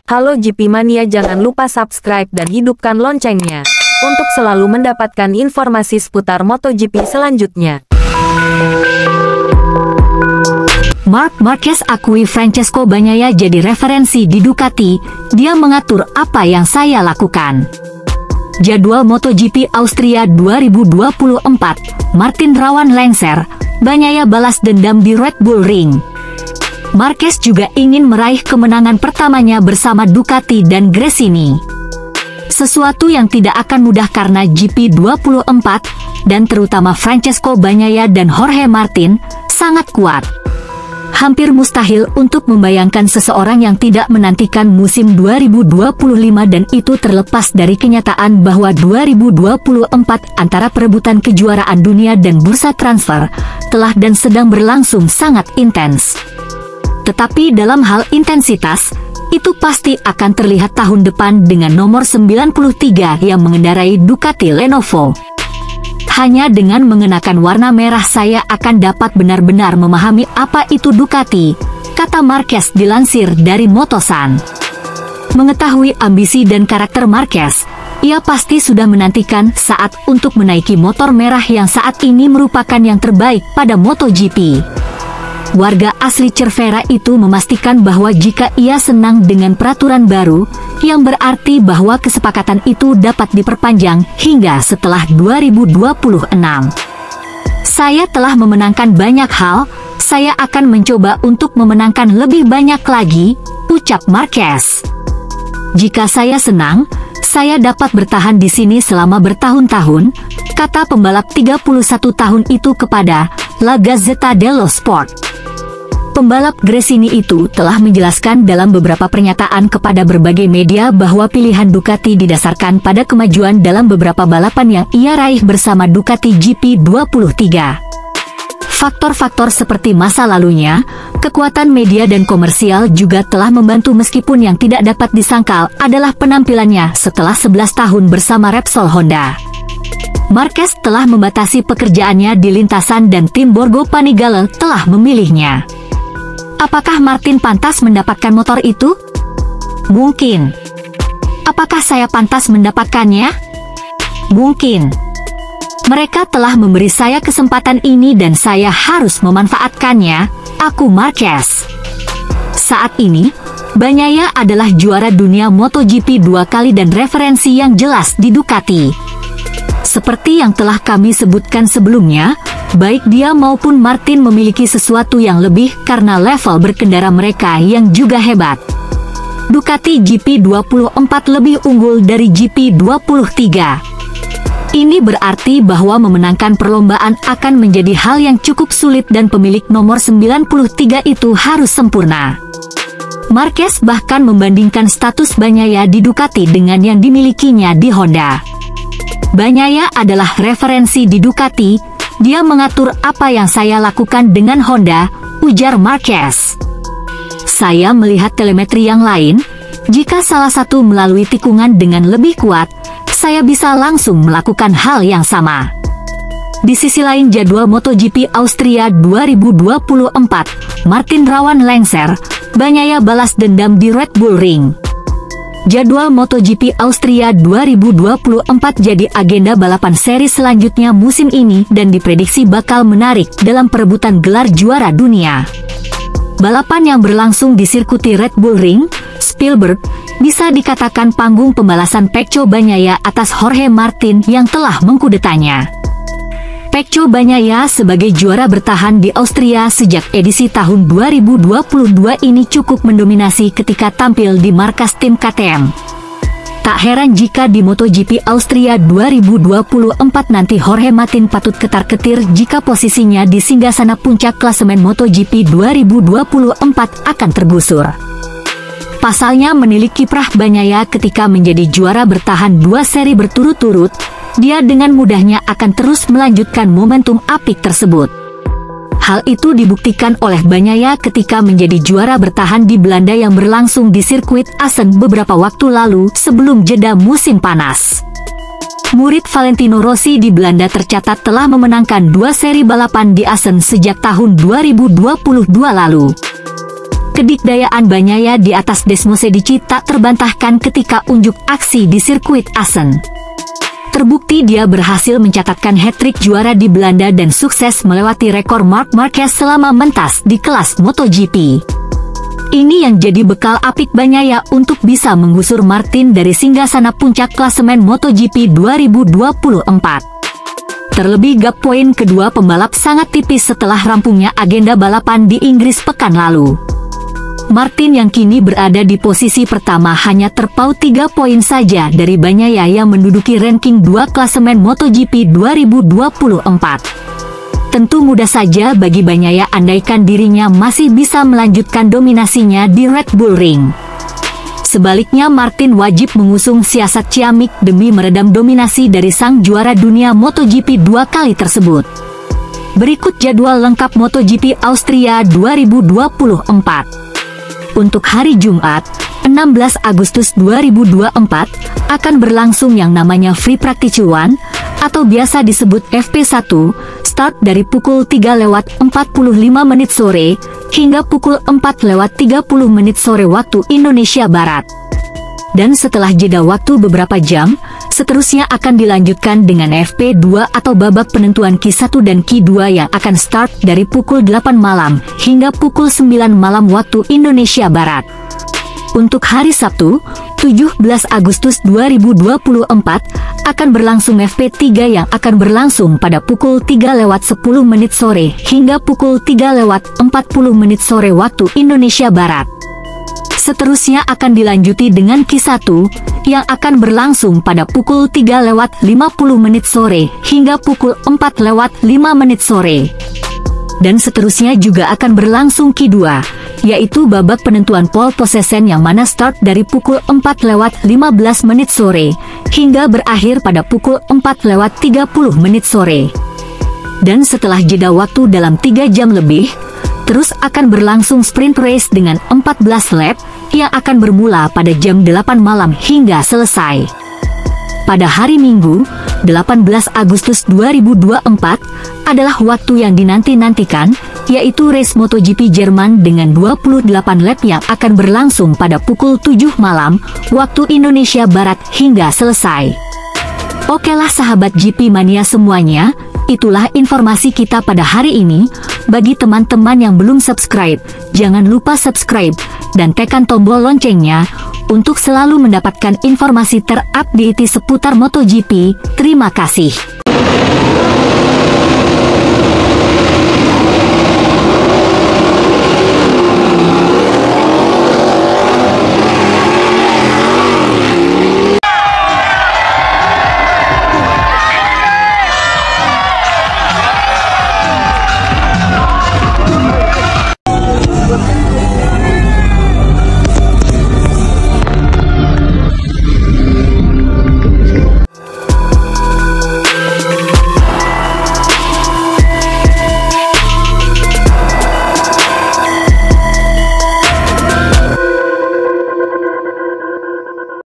Halo GP Mania, jangan lupa subscribe dan hidupkan loncengnya untuk selalu mendapatkan informasi seputar MotoGP selanjutnya. Marc Marquez akui Francesco Bagnaia jadi referensi di Ducati, dia mengatur apa yang saya lakukan. Jadwal MotoGP Austria 2024, Martin rawan lengser, Bagnaia balas dendam di Red Bull Ring. Marquez juga ingin meraih kemenangan pertamanya bersama Ducati dan Gresini. Sesuatu yang tidak akan mudah karena GP24, dan terutama Francesco Bagnaia dan Jorge Martin, sangat kuat. Hampir mustahil untuk membayangkan seseorang yang tidak menantikan musim 2025 dan itu terlepas dari kenyataan bahwa 2024 antara perebutan kejuaraan dunia dan bursa transfer telah dan sedang berlangsung sangat intens. Tetapi dalam hal intensitas, itu pasti akan terlihat tahun depan dengan nomor 93 yang mengendarai Ducati Lenovo. Hanya dengan mengenakan warna merah saya akan dapat benar-benar memahami apa itu Ducati, kata Marquez dilansir dari Motosan. Mengetahui ambisi dan karakter Marquez, ia pasti sudah menantikan saat untuk menaiki motor merah yang saat ini merupakan yang terbaik pada MotoGP. Warga asli Cervera itu memastikan bahwa jika ia senang dengan peraturan baru, yang berarti bahwa kesepakatan itu dapat diperpanjang hingga setelah 2026. Saya telah memenangkan banyak hal, saya akan mencoba untuk memenangkan lebih banyak lagi, ucap Marquez. Jika saya senang, saya dapat bertahan di sini selama bertahun-tahun, kata pembalap 31 tahun itu kepada La Gazzetta dello Sport. Pembalap Gresini itu telah menjelaskan dalam beberapa pernyataan kepada berbagai media bahwa pilihan Ducati didasarkan pada kemajuan dalam beberapa balapan yang ia raih bersama Ducati GP23. Faktor-faktor seperti masa lalunya, kekuatan media dan komersial juga telah membantu meskipun yang tidak dapat disangkal adalah penampilannya setelah 11 tahun bersama Repsol Honda. Marquez telah membatasi pekerjaannya di lintasan dan tim Borgo Panigale telah memilihnya. Apakah Martin pantas mendapatkan motor itu? Mungkin. Apakah saya pantas mendapatkannya? Mungkin. Mereka telah memberi saya kesempatan ini dan saya harus memanfaatkannya, aku Marquez. Saat ini, Bagnaia adalah juara dunia MotoGP 2 kali dan referensi yang jelas di Ducati. Seperti yang telah kami sebutkan sebelumnya, baik dia maupun Martin memiliki sesuatu yang lebih karena level berkendara mereka yang juga hebat. Ducati GP24 lebih unggul dari GP23. Ini berarti bahwa memenangkan perlombaan akan menjadi hal yang cukup sulit dan pemilik nomor 93 itu harus sempurna. Marquez bahkan membandingkan status Bagnaia di Ducati dengan yang dimilikinya di Honda. Bagnaia adalah referensi di Ducati, dia mengatur apa yang saya lakukan dengan Honda, ujar Marquez. Saya melihat telemetri yang lain, jika salah satu melalui tikungan dengan lebih kuat, saya bisa langsung melakukan hal yang sama. Di sisi lain jadwal MotoGP Austria 2024, Martin rawan lengser, Bagnaia balas dendam di Red Bull Ring. Jadwal MotoGP Austria 2024 jadi agenda balapan seri selanjutnya musim ini dan diprediksi bakal menarik dalam perebutan gelar juara dunia. Balapan yang berlangsung di sirkuit Red Bull Ring, Spielberg, bisa dikatakan panggung pembalasan Pecco Bagnaia atas Jorge Martin yang telah mengkudetanya. Pecco Bagnaia sebagai juara bertahan di Austria sejak edisi tahun 2022 ini cukup mendominasi ketika tampil di markas tim KTM. Tak heran jika di MotoGP Austria 2024 nanti Jorge Martin patut ketar-ketir jika posisinya di singgasana puncak klasemen MotoGP 2024 akan tergusur. Pasalnya menilik kiprah Bagnaia ketika menjadi juara bertahan 2 seri berturut-turut, dia dengan mudahnya akan terus melanjutkan momentum apik tersebut. Hal itu dibuktikan oleh Bagnaia ketika menjadi juara bertahan di Belanda yang berlangsung di sirkuit Assen beberapa waktu lalu sebelum jeda musim panas. Murid Valentino Rossi di Belanda tercatat telah memenangkan 2 seri balapan di Assen sejak tahun 2022 lalu. kedikdayaan Bagnaia di atas Desmosedici tak terbantahkan ketika unjuk aksi di sirkuit Assen. Terbukti dia berhasil mencatatkan hat-trick juara di Belanda dan sukses melewati rekor Marc Marquez selama mentas di kelas MotoGP. Ini yang jadi bekal apik Bagnaia untuk bisa menggusur Martin dari singgasana puncak klasemen MotoGP 2024. Terlebih gap poin kedua pembalap sangat tipis setelah rampungnya agenda balapan di Inggris pekan lalu. Martin yang kini berada di posisi pertama hanya terpaut 3 poin saja dari Bagnaia yang menduduki ranking 2 klasemen MotoGP 2024. Tentu mudah saja bagi Bagnaia andaikan dirinya masih bisa melanjutkan dominasinya di Red Bull Ring. Sebaliknya Martin wajib mengusung siasat ciamik demi meredam dominasi dari sang juara dunia MotoGP 2 kali tersebut. Berikut jadwal lengkap MotoGP Austria 2024. Untuk hari Jumat, 16 Agustus 2024, akan berlangsung yang namanya Free Practice 1, atau biasa disebut FP1, start dari pukul 3:45 sore, hingga pukul 4:30 sore waktu Indonesia Barat. Dan setelah jeda waktu beberapa jam, seterusnya akan dilanjutkan dengan FP2 atau babak penentuan Q1 dan Q2 yang akan start dari pukul 8 malam hingga pukul 9 malam waktu Indonesia Barat. Untuk hari Sabtu, 17 Agustus 2024, akan berlangsung FP3 yang akan berlangsung pada pukul 3:10 sore hingga pukul 3:40 sore waktu Indonesia Barat. Seterusnya akan dilanjuti dengan Q1 yang akan berlangsung pada pukul 3:50 sore hingga pukul 4:05 sore. Dan seterusnya juga akan berlangsung Q2, yaitu babak penentuan pole position yang mana start dari pukul 4:15 sore hingga berakhir pada pukul 4:30 sore. Dan setelah jeda waktu dalam 3 jam lebih, terus akan berlangsung sprint race dengan 14 lap yang akan bermula pada jam 8 malam hingga selesai. Pada hari Minggu, 18 Agustus 2024, adalah waktu yang dinanti-nantikan, yaitu race MotoGP Jerman dengan 28 lap yang akan berlangsung pada pukul 7 malam, waktu Indonesia Barat hingga selesai. Okelah sahabat GP Mania semuanya, itulah informasi kita pada hari ini. Bagi teman-teman yang belum subscribe, jangan lupa subscribe dan tekan tombol loncengnya untuk selalu mendapatkan informasi terupdate seputar MotoGP. Terima kasih.